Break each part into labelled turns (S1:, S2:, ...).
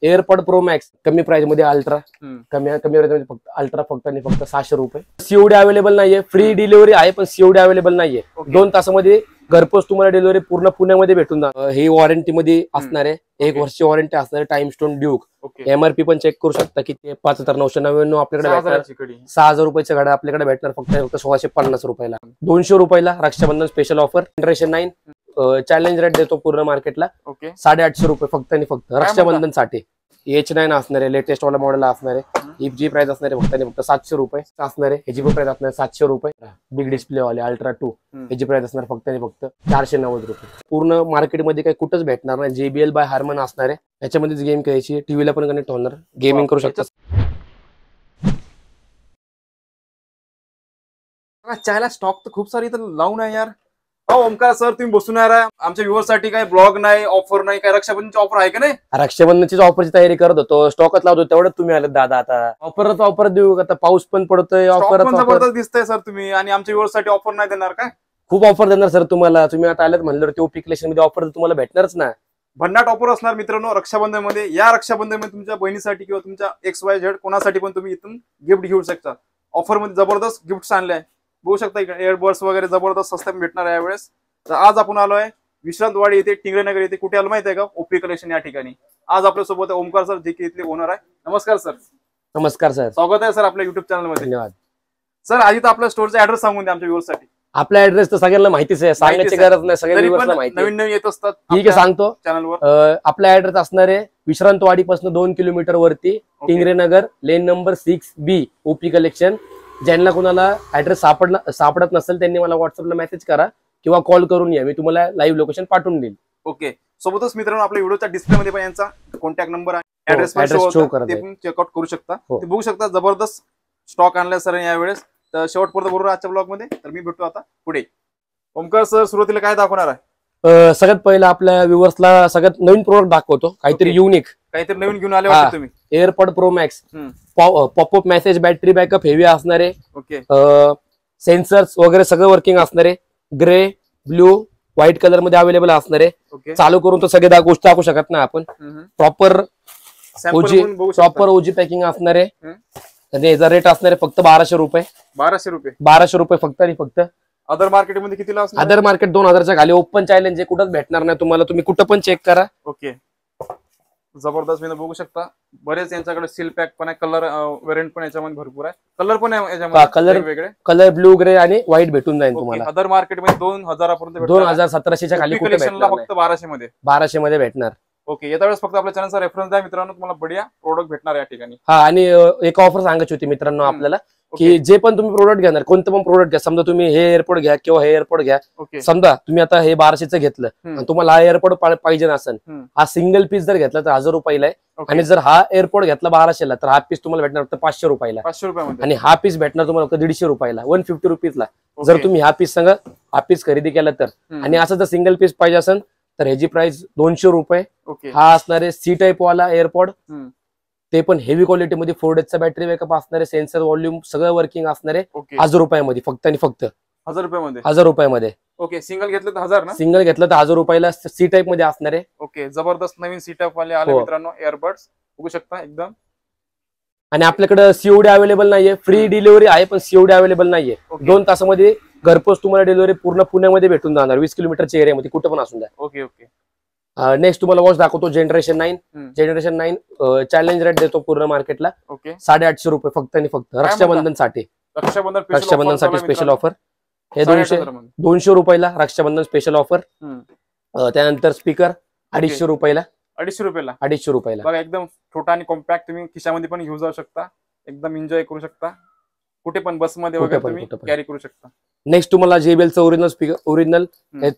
S1: AirPod pro max कमी price मध्ये ultra, कमी प्राइस मध्ये फक्त अल्ट्रा फक्त आणि फक्त 600 रुपये. सीओडी अवेलेबल नाहीये, फ्री डिलिव्हरी आहे पण सीओडी अवेलेबल नाहीये. 2 तासामध्ये घरपोच तुम्हाला डिलिव्हरी पूर्ण पुण्यामध्ये भेटून जाणार. ही वॉरंटी मध्ये असणार आहे, 1 वर्षाची वॉरंटी असणार आहे. Time stone Duke. एमआरपी पण चेक करू शकता किती 5999 आपल्याकडे भेटणार. 6000 रुपयाच्या गाड्या आपल्याकडे भेटणार फक्त 1650 रुपयाला. 200 रुपयाला Rakshabandhan special offer. Generation 9 challenge rate देतो पूर्ण मार्केटला. 850 रुपये फक्त आणि फक्त रक्षाबंधन साठी. H9 असणार आहे, लेटेस्ट वाला मॉडेल असणार आहे. ही प्राइस असणार आहे फक्त आणि फक्त 700 रुपये असणार आहे. ह्याची पण प्राइस असणार 700 रुपये. बिग डिस्प्ले वाले अल्ट्रा 2 ह्याची प्राइस असणार फक्त आणि फक्त 490 रुपये. पूर्ण मार्केटमध्ये काही कुठंच भेटणार नाही. JBL बाय हार्मन असणार आहे. याच्यामध्येच गेम खेळायची, टीव्हीला पण कनेक्ट होणार, गेमिंग करू शकता.
S2: चायला स्टॉक तर खूप सारी इथं लावून आहे यार. ओमकार सर तुम्ही बसून आहे, आमच्या व्ह्युअर्स साठी काय ब्लॉग नाही, ऑफर नाही, काय रक्षाबंधनची ऑफर आहे का नाही?
S1: रक्षाबंधनची ऑफरची तयारी करत होतो, स्टॉकच लावतो, तेवढं तुम्ही आले दादा. आता ऑफर देऊ, आता पाऊस पण पडतोय, ऑफर
S2: जबरदस्त दिसतंय सर तुम्ही. आणि आमच्या व्ह्युअर्स साठी ऑफर नाही देणार काय?
S1: खूप ऑफर देणार सर तुम्हाला. तुम्ही आता आल्यात म्हणलं ते ओपी कलेक्शन मध्ये ऑफर तुम्हाला भेटणारच ना.
S2: भन्नाट ऑफर असणार मित्रांनो रक्षाबंधन मध्ये. या रक्षाबंधन मध्ये तुमच्या बहिणीसाठी किंवा तुमच्या XYZ कोणासाठी पण तुम्ही इथून गिफ्ट घेऊ शकता. ऑफर मध्ये जबरदस्त गिफ्ट आणले बघू शकता. एअरबड्स वगैरे जबरदस्त स्वस्त भेटणार आहे यावेळेस. तर आज आपण आलोय विश्रांतवाडी येथे, टिंगरेनगर येथे. कुठे आलो माहिती आहे का? ओपी कलेक्शन या ठिकाणी. आज आपल्या सोबत ओमकार सर, जे की इथले ओनर आहे. नमस्कार सर.
S1: नमस्कार सर,
S2: स्वागत आहे सर आपल्या युट्यूब चॅनल मध्ये.
S1: धन्यवाद
S2: सर. आधी तर आपल्या स्टोरचा ऍड्रेस सांगून द्या आमच्या व्ह्युअर्स साठी.
S1: आपला ऍड्रेस तर सगळ्यांना माहितीच आहे, सांगण्याची गरज नाही, सगळ्यांना माहिती.
S2: नवीन नवीन येत असतात.
S1: ठीक आहे, सांगतो.
S2: चॅनलवर
S1: आपला ऍड्रेस असणार आहे विश्रांतवाडी पासून 2 किलोमीटर वरती, Tingrenagar, lane number 6B, OP collection. ज्यांना कोणाला ऍड्रेस सापडत नसेल त्यांनी मला व्हॉट्सअपला मेसेज करा किंवा कॉल करून या, मी तुम्हाला लाईव्ह लोकेशन पाठवून देईल.
S2: ओके. सोबतच मित्रांनो आपल्या व्हिडिओच्या डिस्प्ले मध्ये पण यांचा कॉन्टॅक्ट नंबर आहे, ऍड्रेस
S1: शो करा,
S2: ते पण चेकआउट करू शकता. ते बघू शकता. जबरदस्त स्टॉक आणलाय सर यावेळेस. तर शेवटपर्यंत बरोबर आजच्या ब्लॉग मध्ये. तर मी भेटतो आता पुढे. ओमकार सर सुरुवातीला काय दाखवणार आहे?
S1: सगळ्यात पहिलं आपल्या व्ह्युअर्सला सगळ्यात नवीन प्रोडक्ट दाखवतो, काहीतरी युनिक,
S2: काहीतरी नवीन घेऊन आले वाटतं तुम्ही.
S1: AirPod pro max popup message, battery backup heavy असणार आहे.
S2: ओके.
S1: सेन्सर्स वगैरे सगळं वर्किंग असणार आहे. ग्रे, ब्ल्यू, व्हाईट कलर मध्ये अवेलेबल असणार आहे. चालू करून तर सगळे गोष्ट दाखवू शकत ना आपण. प्रॉपर ओजी पॅकिंग असणार आहे. आणि याचा रेट असणार आहे फक्त 1200 रुपये. 1200 रुपये फक्त आणि फक्त.
S2: अदर मार्केटमध्ये कितीला असणार?
S1: अदर मार्केट 2000च्या खाली. ओपन चॅलेंज कुठंच भेटणार नाही तुम्हाला, तुम्ही कुठं पण चेक करा.
S2: ओके. जबरदस्त मी बघू शकता. बरेच यांच्याकडे सील पॅक पण आहे, कलर व्हेरियंट पण याच्यामध्ये भरपूर आहे. कलर पण आहे याच्यामध्ये, कलर
S1: ब्लू, ग्रे आणि व्हाईट भेटून जाईल तुम्हाला.
S2: अदर मार्केटमध्ये 2000 पर्यंत,
S1: 2700च्या खाली कुठे भेटणार?
S2: फक्त 1200
S1: मध्ये भेटणार.
S2: ओके. येत्या वेळेस फक्त आपल्या चॅनलचा रेफरन्स द्या मित्रांनो, तुम्हाला बढिया प्रोडक्ट भेटणार या ठिकाणी.
S1: हा. आणि एक ऑफर सांगायची होती मित्रांनो आपल्याला, की जे पण तुम्ही प्रोडक्ट घेणार, कोणतं पण प्रोडक्ट घ्या, समजा तुम्ही हे एअरपोर्ट घ्या किंवा हे एअरपोर्ट घ्या. समजा तुम्ही आता हे 1200चं घेतलं आणि तुम्हाला हा एअरपोर्ट पाहिजे नसेल, हा सिंगल पीस जर घेतला तर 1000 रुपयाला आहे. आणि जर हा एअरपोर्ट घेतला 1200ला तर हा पीस तुम्हाला भेटणार फक्त 500 रुपयाला.
S2: 500 रुपयामध्ये.
S1: आणि हा पीस भेटणार तुम्हाला फक्त 150 रुपयाला, 150 रुपीजला. जर तुम्ही हा पीस हा पीस खरेदी केला तर. आणि असं जर सिंगल पीस पाहिजे असेल तर ह्याची प्राइस 200 रुपये. हा असणार आहे C टाईप वाला एअरपोर्ट, ते पण हेवी क्वालिटी मध्ये. 4 डेजचा बॅटरी बॅकअप असणार आहे, सेन्सर, व्हॉल्यूम सगळं वर्किंग असणार आहे. 1000 रुपयामध्ये फक्त आणि फक्त.
S2: 1000 रुपयामध्ये.
S1: ओके.
S2: सिंगल घेतलं तर 1000 ना?
S1: सिंगल घेतलं तर 1000 रुपयाला C टाईप मध्ये असणार आहे.
S2: ओके. जबरदस्त नवीन C टाईप वाले आले मित्रांनो एअरबड्स, बघू शकता एकदम.
S1: आणि आपल्याकडे सीओडी अवेलेबल नाहीये, फ्री डिलिव्हरी आहे पण सीओडी अवेलेबल नाहीये. 2 तासामध्ये घरपोच तुम्हाला डिलिव्हरी पूर्ण पुण्यामध्ये भेटून जाणार, 20 किलोमीटरच्या एरियामध्ये कुठं पण असून द्या.
S2: ओके. ओके.
S1: नेक्स्ट तुम्हाला वॉच दाखवतो, जनरेशन 9. जनरेशन 9 चॅलेंज रेट देतो पूर्ण मार्केटला. 850 रुपये फक्त आणि फक्त रक्षाबंधन साठी. Rakshabandhan special offer. हे 200 रुपयाला रक्षाबंधन स्पेशल ऑफर. त्यानंतर स्पीकर 250 रुपयाला. 250 रुपयाला
S2: बघा, एकदम छोटा आणि कॉम्पॅक्ट. तुम्ही खिशामध्ये पण घेऊन जाऊ शकता, एकदम एन्जॉय करू शकता. कुठे पण बसमध्ये वगैरे तुम्ही कॅरी करू शकता.
S1: नेक्स्ट तुम्हाला JBLचं ओरिजिनल स्पीकर, ओरिजिनल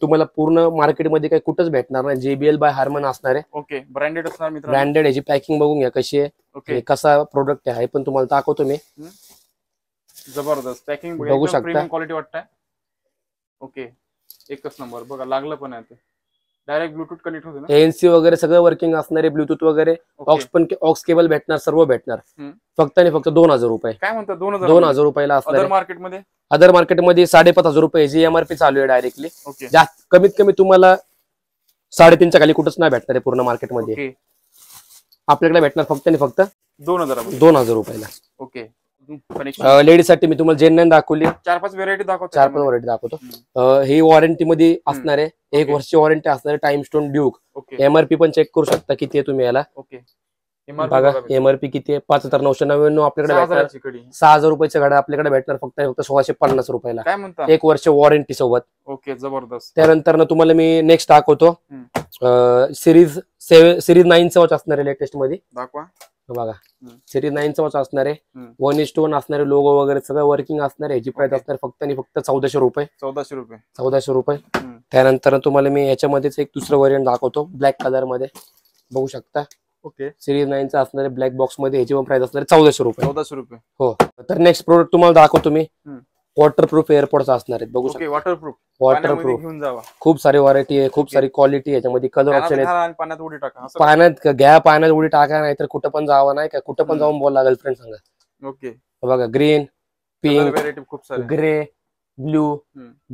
S1: तुम्हाला पूर्ण मार्केटमध्ये काही कुठंच भेटणार नाही. JBL बाय हार्मन असणार आहे.
S2: ओके. ब्रँडेड असणार मित्रांनो.
S1: ब्रँडेड. याची पॅकिंग बघून घ्या कशी आहे, कसा प्रोडक्ट आहे पण तुम्हाला दाखवतो मी.
S2: जबरदस्त पॅकिंग
S1: बघू शकता,
S2: क्वालिटी वाटतंय. ओके. एकच नंबर. बघा लागलं पण आहे, डायरेक्ट ब्लूटूथ कनेक्ट होते ना.
S1: ANC वगैरे सगळं वर्किंग असणार आहे, ब्लूटूथ वगैरे. ऑक्स केबल भेटणार, सर्व भेटणार फक्त आणि फक्त 2000 रुपये.
S2: काय म्हणतात?
S1: 2000 रुपयाला असणार. अदर मार्केटमध्ये 5500 रुपये जी MRP चालू आहे डायरेक्टली. कमीत कमी तुम्हाला 3.5च्या खाली कुठंच नाही भेटणार आहे पूर्ण मार्केटमध्ये. आपल्याकडे भेटणार फक्त आणि फक्त
S2: 2000
S1: 2000 रुपयाला.
S2: ओके. कनेक्शन
S1: लेडीज साठी मी तुम्हाला जेन 9 दाखवली,
S2: 4-5 व्हेरायटी दाखव.
S1: 4-5 व्हरायटी दाखवतो. ही वॉरंटी मध्ये असणार आहे, 1 वर्षाची वॉरंटी असणार आहे. Time stone Duke.
S2: Okay.
S1: MRP पण चेक करू शकता किती आहे तुम्ही याला.
S2: ओके.
S1: बघा एमआरपी किती आहे, 5999 आपल्याकडे भेटणार. 6000 रुपयाच्या गाड्या आपल्याकडे भेटणार फक्त 1650 रुपयाला.
S2: काय म्हणता?
S1: 1 वर्ष वॉरंटी सोबत.
S2: ओके, जबरदस्त.
S1: त्यानंतर तुम्हाला मी नेक्स्ट दाखवतो सिरीज 9 चा वॉच असणार आहे लेटेस्ट मध्ये.
S2: दाखवा.
S1: बघा सिरीज 9 चा वॉच असणार आहे, 1:1 असणार आहे, लोगो वगैरे सगळं वर्किंग असणार आहे. ह्याची प्राइस असणार फक्त आणि फक्त 1400 रुपये. 1400 रुपये. त्यानंतर तुम्हाला मी याच्यामध्येच एक दुसरं व्हेरियंट दाखवतो ब्लॅक कलर मध्ये, बघू शकता.
S2: ओके.
S1: सिरीज 9 चा असणार आहे ब्लॅक बॉक्स मध्ये, याची पण प्राइस असणार आहे 1400 रुपये.
S2: 1400 रुपये.
S1: हो. तर नेक्स्ट प्रोडक्ट तुम्हाला दाखवतो मी, वॉटरप्रूफ एअरपोर्ट्स असणार आहेत, बघू शकता. वॉटरप्रूफ
S2: घेऊन जावा.
S1: खूप सारी व्हरायटी आहे, खूप सारी क्वालिटी याच्यामध्ये, कलर ऑप्शन आहे.
S2: पाण्यात उडी टाका,
S1: पाण्यात उडी टाका, नाही तर कुठं पण जावं, नाही का कुठं पण जाऊन बोला गर्लफ्रेंड सांगा.
S2: ओके.
S1: बघा ग्रीन, पिंक, ग्रे, ब्ल्यू,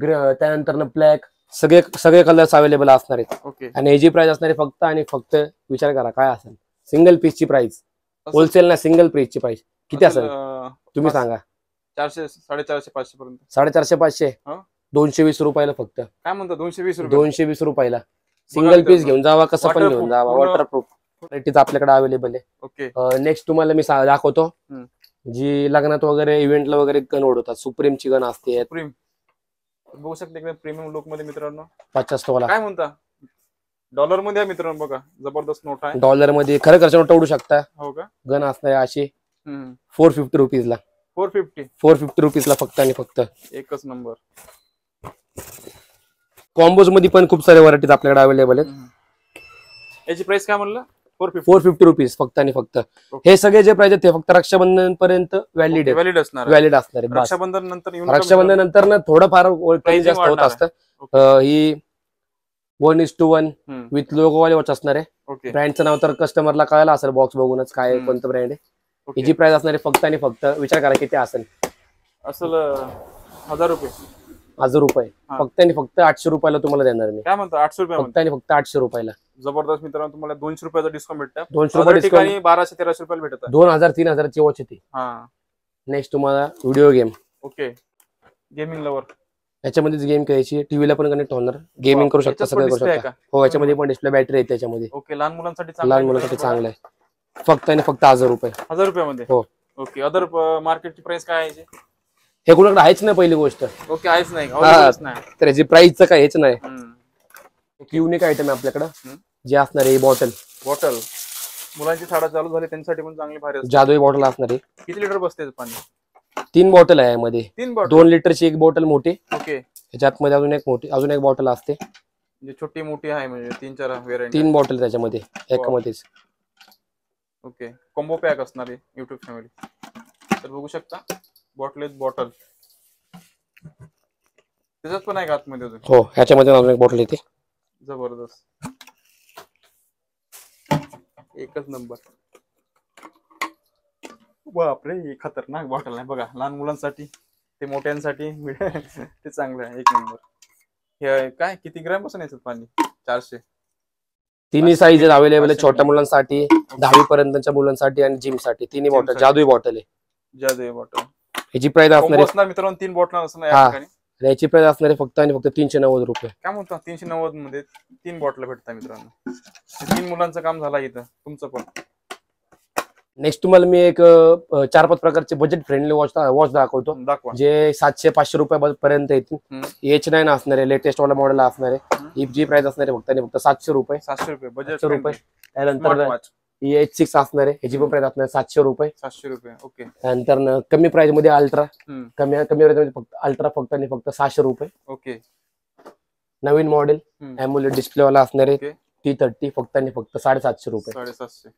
S1: त्यानंतर ब्लॅक, सगळे कलर्स अवेलेबल असणार आहेत.
S2: ओके. आणि
S1: याची प्राइस असणार आहे फक्त आणि फक्त, विचार करा काय असेल सिंगल पीसची प्राइस, होलसेल ना सिंगल पीसची प्राइस किती असेल तुम्ही सांगा.
S2: 400, 450, 500 पर्यंत.
S1: 450, 500, 220 रुपयाला फक्त.
S2: काय म्हणतो? 220 रुपये.
S1: 220 रुपयाला सिंगल पीस घेऊन जावा, कसं पण घेऊन जावा. वॉटरप्रूफ व्हरायटीज आपल्याकडे अवेलेबल आहे.
S2: ओके.
S1: नेक्स्ट तुम्हाला मी दाखवतो जी लग्नात वगैरे इव्हेंटला वगैरे गन ओढवतात, सुप्रीमची गन असते.
S2: बघू शकता एकदम प्रीमियम लुक मध्ये मित्रांनो.
S1: 50 तोला.
S2: काय म्हणता? डॉलर मध्ये आहे मित्रांनो, बघा जबरदस्त नोट आहे.
S1: डॉलर मध्ये खरं खर्च नोट ओढू शकता.
S2: हो का?
S1: गन असणार अशी 450 रुपीजला. 450 रुपीजला फक्त आणि फक्त.
S2: एकच नंबर.
S1: कॉम्बोज मध्ये पण खूप सारे व्हरायटीज आपल्याकडे अवेलेबल आहेत.
S2: याची प्राइस काय म्हणलं?
S1: 450 रुपीज फक्त आणि फक्त. हे सगळे जे प्राइस आहेत ते फक्त रक्षाबंधन पर्यंत व्हॅलिड
S2: असणार आहे.
S1: रक्षाबंधन नंतर ना थोडंफार जास्त होत असतं. ही 1:1 विथ लोगो वाले वॉच असणार आहे. ब्रँडचं नाव तर कस्टमरला कळायला असेल बॉक्स बघूनच काय कोणतं ब्रँड आहे. याची प्राइस असणार आहे फक्त आणि फक्त, विचार करा किती असेल.
S2: 1000 रुपये.
S1: 1000 रुपये फक्त आणि फक्त 800 रुपयाला तुम्हाला देणार मी.
S2: काय म्हणतो? 800 रुपये
S1: फक्त आणि फक्त 800 रुपयाला.
S2: जबरदस्त मित्रांनो, तुम्हाला 200 रुपयाचा डिस्काउंट भेटतं.
S1: 200 रुपये डिस्काउंट.
S2: 1200-1300 रुपयाला भेटत.
S1: 2000-3000 ची वॉच येते. नेक्स्ट तुम्हाला video game.
S2: Okay. Gaming lover.
S1: याच्यामध्येच गेम खेळायची, टीव्हीला पण कनेक्ट होणार, गेमिंग करू शकता, सगळं करू शकता. हो, याच्यामध्ये पण डिस्प्ले, बॅटरी आहे त्याच्यामध्ये.
S2: ओके. लहान मुलांसाठी
S1: चांगलं आहे. फक्त आणि फक्त 1000 रुपये.
S2: 1000 रुपयामध्ये. हो. ओके. अदर मार्केटची प्राइस काय आहे?
S1: हे कुणाकडे आहेच ना पहिली गोष्ट.
S2: ओके. आहेच नाही
S1: तर याची प्राइसचं काय हेच नाही. एक युनिक आयटम आहे आपल्याकडं जे असणार आहे बॉटल.
S2: मुलांची शाळा चालू झाली त्यांच्यासाठी पण चांगली भारी असते.
S1: जादुई बॉटल असणार आहे.
S2: किती लिटर बसते पाणी?
S1: 3 बॉटल आहे यामध्ये. 2 लिटरची एक बॉटल मोठी.
S2: ओके.
S1: त्याच्यात मध्ये अजून एक बॉटल असते,
S2: छोटी मोठी आहे, म्हणजे 3-4 व्हेरियंट.
S1: 3 बॉटल त्याच्यामध्ये एकामध्येच.
S2: ओके. कॉम्बो पॅक असणार आहे युट्यूब फॅमिली. तर बघू शकता बॉटल त्याच्यात पण आहे आतमध्ये अजून.
S1: हो, ह्याच्यामध्ये अजून एक बॉटल येते.
S2: जबरदस्त. एकच नंबर. बापरे, खतरनाक बॉटल आहे बघा. लहान मुलांसाठी, ते मोठ्यांसाठी ते चांगलं आहे. एक नंबर. हे काय किती ग्रॅम पासून याच्यात पाणी? 400.
S1: तिन्ही साईज अवेलेबल आहे, छोट्या मुलांसाठी, 10वी पर्यंतच्या मुलांसाठी आणि जिम साठी. तिन्ही बॉटल जादुई बॉटल आहे. ह्याची प्राइस असणार आहे
S2: मित्रांनो 3 बॉटल असणार.
S1: याची प्राइस असणार आहे फक्त आणि फक्त 390 रुपये.
S2: काय म्हणतो? 390 मध्ये 3 बॉटल भेटतात मित्रांनो. 3 मुलांचं काम झालं इथं, तुमचं पण.
S1: नेक्स्ट तुम्हाला मी एक 4-5 प्रकारचे बजेट फ्रेंडली वॉच दाखवतो, जे 700-500 रुपयापर्यंत येतील. H9 असणार आहे, लेटेस्ट वाला मॉडेल असणार आहे. जी प्राइस असणार आहे फक्त आणि फक्त 700 रुपये.
S2: 700 रुपये बजेट
S1: रुपये. त्यानंतर H6 असणार आहे, ह्याची पण प्राइस असणार 700 रुपये.
S2: 700 रुपये. ओके.
S1: त्यानंतर कमी प्राइस मध्ये अल्ट्रा, कमी प्राइस मध्ये फक्त अल्ट्रा फक्त आणि फक्त 600 रुपये.
S2: ओके.
S1: नवीन मॉडेल एम्युलेट डिस्प्ले वाला असणार आहे, T30 फक्त आणि फक्त 750 रुपये.
S2: 750.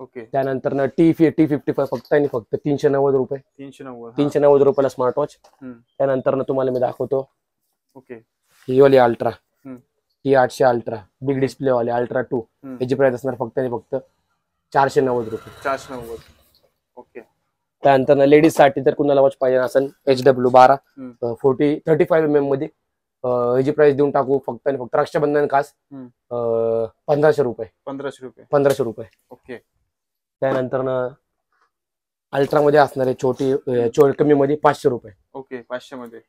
S2: ओके.
S1: त्यानंतर T55 फक्त आणि फक्त 390 रुपये. 390 रुपयाला स्मार्ट वॉच. त्यानंतर तुम्हाला मी दाखवतो
S2: ओके
S1: ही वाली ultra, T800 ultra big display वाली अल्ट्रा 2. याची प्राइस असणार फक्त आणि फक्त 490 रुपये.
S2: 490. ओके.
S1: त्यानंतर लेडीज साठी तर कुणाला वॉच पाहिजे असेल HW12 35mm मध्ये ह्याची प्राइस देऊन टाकू फक्त आणि फक्त रक्षाबंधन खास 1500 रुपये.
S2: 1500 रुपये. ओके.
S1: त्यानंतर अल्ट्रा मध्ये असणारे छोटी कमी मध्ये 500 रुपये.
S2: ओके. 500 मध्ये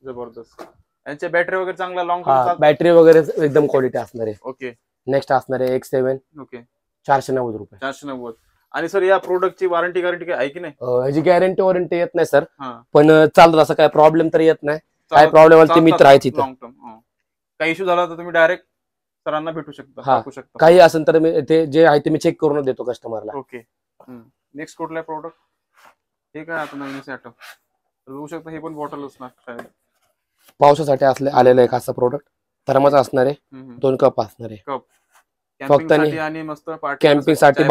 S2: जबरदस्त. यांच्या बॅटरी वगैरे चांगला लॉंग
S1: बॅटरी वगैरे एकदम क्वालिटी असणार आहे.
S2: ओके.
S1: नेक्स्ट असणार आहे X7.
S2: ओके.
S1: 490 रुपये.
S2: 490. आणि सर या प्रोडक्टची वॉरंटी गॅरंटी आहे की नाही?
S1: ह्याची गॅरंटी वॉरंटी येत नाही सर, पण चालत असं काय प्रॉब्लेम तर येत नाही. काय प्रॉब्लेम आला ते मित्र आहेत इथे.
S2: लॉंग टर्म काही इश्यू झाला तर तुम्ही डायरेक्ट सरांना भेटू शकता.
S1: काही असेल तर मी ते जे आहे ते मी चेक करून देतो कस्टमरला.
S2: ओके. नेक्स्ट कुठला प्रोडक्ट? हे काय आता नवीन आयटम बघू शकता. हे पण बॉटल असणार
S1: पावसासाठी आलेलं आहे असं प्रोडक्ट. थर्माचा असणार आहे. 2 कप असणार आहे
S2: कप
S1: फक्त.
S2: आणि मस्त
S1: कॅम्पिंग साठी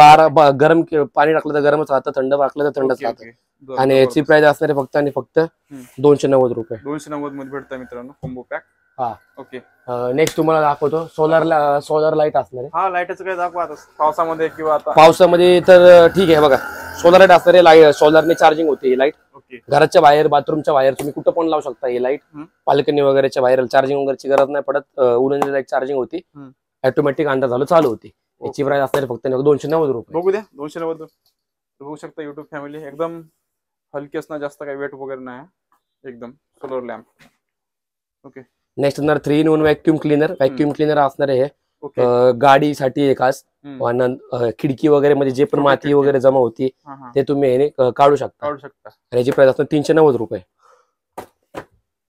S1: गरम पाणी टाकलं तर गरमच राहतं, थंड टाकलं तर थंडच राहतं. आणि याची प्राइस असणार आहे फक्त आणि फक्त 290 रुपये.
S2: 290 मध्ये भेटतं मित्रांनो कॉम्बो पॅक. ओके.
S1: नेक्स्ट तुम्हाला दाखवतो सोलर लाईट असणार आहे.
S2: लाईटचं काय दाखवा आता पावसामध्ये किंवा आता
S1: पावसामध्ये तर ठीक आहे बघा. सोलर लाईट असणार आहे. लाईट सोलरने चार्जिंग होते ही लाईट. घराच्या बाहेर बाथरूमच्या बाहेर तुम्ही कुठं पण लावू शकता ही लाईट. बाल्कनी वगैरेच्या बाहेर चार्जिंग वगैरेची गरज नाही पडत. उडून लाईट चार्जिंग होती, ऑटोमॅटिक अंदाज झालं चालू होती. याची प्राइस असणार फक्त 290 रुपये.
S2: बघू द्या. 290 बघू शकता युट्यूब फॅमिली. एकदम हलकी असणार, जास्त काही वेट वगैरे नाही, एकदम सोलर लॅम्प. ओके.
S1: नेक्स्ट असणार 3-in-1 vacuum cleaner. Vacuum cleaner असणार आहे गाडीसाठी खास. खिडकी वगैरे मध्ये जे पण माती वगैरे जमा होती ते तुम्ही काढू शकता. आणि याची प्राइस असणार 390 रुपये.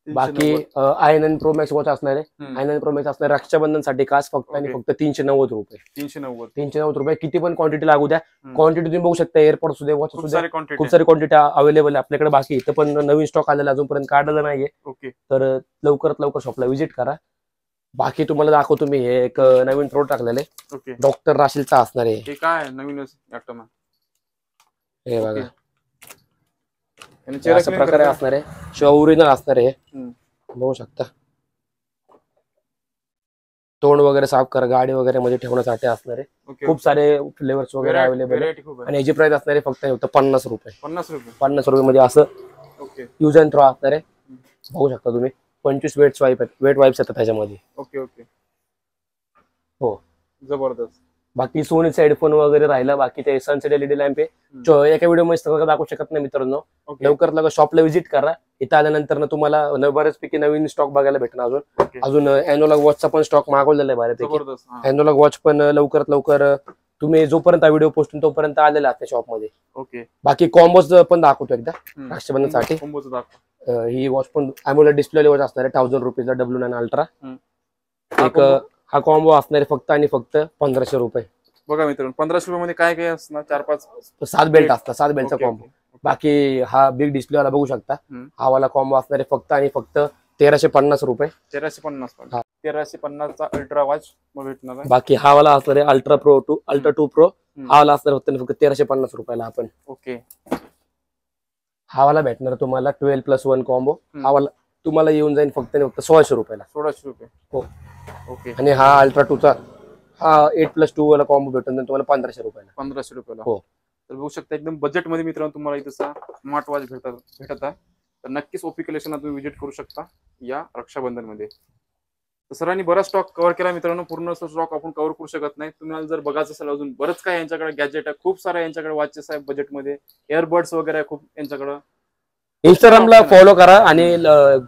S1: बाकी i9 Pro Max वॉच असणार आहे. i9 Pro Max असणार रक्षाबंधन साठी खास फक्त आणि फक्त 390 रुपये. 390 रुपये. किती पण क्वांटिटी लागू द्या. क्वांटिटी तुम्ही बघू शकता. एअरपोर्ट सुद्धा वॉच सुद्धा खूप सारी क्वांटिटी अवेलेबल आहे आपल्याकडे. बाकी इथं पण नवीन स्टॉक आलेला अजूनपर्यंत काढलेला नाहीये. तर लवकरात लवकर शॉपला व्हिजिट करा. बाकी तुम्हाला दाखवतो मी हे एक नवीन प्रोडक्ट टाकलेलं आहे. डॉक्टर राशीलचा असणार आहे.
S2: हे काय नवीन
S1: हे बघा अशा प्रकारे असणार आहे. शिवाय ओरिजिनल असणार आहे. बघू शकता. तोंड वगैरे साफ करा, गाडी वगैरे मध्ये ठेवण्यासाठी असणार आहे. खूप सारे फ्लेवर्स वगैरे अवेलेबल आहे. आणि याची प्राइस असणार आहे फक्त 50 रुपये. 50 रुपये मध्ये असं यूज अँड थ्रो असणार आहे. बघू शकता तुम्ही. 25 वेट वाईप्स येतात त्याच्यामध्ये.
S2: ओके.
S1: हो
S2: जबरदस्त.
S1: बाकी सोनीचा हेडफोन वगैरे राहिला. बाकी ते सनसेट LED लॅम्प आहे. एका व्हिडिओ मध्ये सगळं दाखवू शकत नाही मित्रांनो. लवकरात लवकर शॉपला व्हिजिट करा. इथं आल्यानंतर तुम्हाला बऱ्याचपैकी नवीन स्टॉक बघायला भेटणार. अजून अॅनोलॉग वॉचचा पण स्टॉक मागवलेला आहे बऱ्यापैकी. अॅनोलॉग वॉच पण लवकरात लवकर तुम्ही जोपर्यंत व्हिडिओ पोस्ट तोपर्यंत आलेला आहे शॉप मध्ये.
S2: ओके.
S1: बाकी कॉम्बोज पण दाखवतो एकदा रक्षाबंधनसाठी. ही वॉच पण अॅमोलेड डिस्प्ले वॉच असणार आहे 1000 रुपीजचा W9 अल्ट्रा. एक हा कॉम्बो असणार आहे फक्त आणि फक्त 1500 रुपये.
S2: बघा मित्रांनो 1500 रुपये मध्ये काय काय असणार?
S1: 4-5 बेल्ट असतात. 7 बेल्टचा कॉम्बो. बाकी हा बिग डिस्प्ले वाला बघू शकता. हा वाला कॉम्बो असणार आहे फक्त आणि फक्त 1350 रुपये.
S2: 1350 चा अल्ट्रा वॉच भेटणार.
S1: बाकी हा वाला असणार आहे अल्ट्रा टू प्रो. हा वाला असणार फक्त 1350 रुपयाला आपण.
S2: ओके.
S1: हा वाला भेटणार तुम्हाला 12+1 कॉम्बो. हा वाला तुम्हाला येऊन जाईल फक्त 1600 रुपयाला.
S2: 1600 रुपये.
S1: हो.
S2: ओके.
S1: आणि हा अल्ट्रा 2चा हा 8+2 वाला कॉम्बो भेटून तुम्हाला 1500 रुपयाला.
S2: 1500 रुपयाला.
S1: हो.
S2: तर बघू शकता एकदम बजेट मध्ये मित्रांनो तुम्हाला इथं स्मार्ट वॉच भेटत आहे. तर नक्कीच ओपी कलेक्शनला तुम्ही व्हिजिट करू शकता या रक्षाबंधन मध्ये. तर सरांनी बराच स्टॉक कव्हर केला मित्रांनो. पूर्ण स्टॉक आपण कव्हर करू शकत नाही. तुम्हाला जर बघायचं असेल अजून बरंच काय यांच्याकडे गॅजेट आहे. खूप सारे यांच्याकडे वॉचेस आहे बजेटमध्ये. एअरबड्स वगैरे खूप यांच्याकडे.
S1: इंस्टाग्रामला फॉलो करा आणि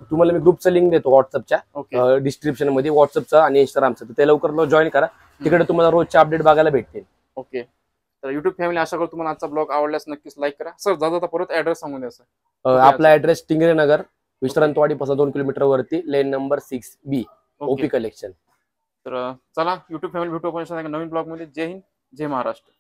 S1: तुम्हाला मी ग्रुपचं लिंक देतो व्हॉट्सअपच्या डिस्क्रिप्शन मध्ये. व्हॉट्सअपचा आणि इंस्टाग्रामचं ते लवकर जॉईन करा. तिकडे तुम्हाला रोजचे अपडेट बघायला भेटतील.
S2: ओके. तर युट्यूब फॅमिली आशा करतो तुम्हाला आजचा ब्लॉग आवडल्यास नक्कीच लाईक करा. सर जाता परत ऍड्रेस सांगून द्या सर.
S1: आपला ऍड्रेस टिंगरे नगर विश्रांतवाडी पासून 2 किलोमीटर वरती लेन नंबर 6B ओपी कलेक्शन.
S2: तर चला युट्यूब फॅमिली भेटू आपण नवीन ब्लॉग मध्ये. जय हिंद जय महाराष्ट्र.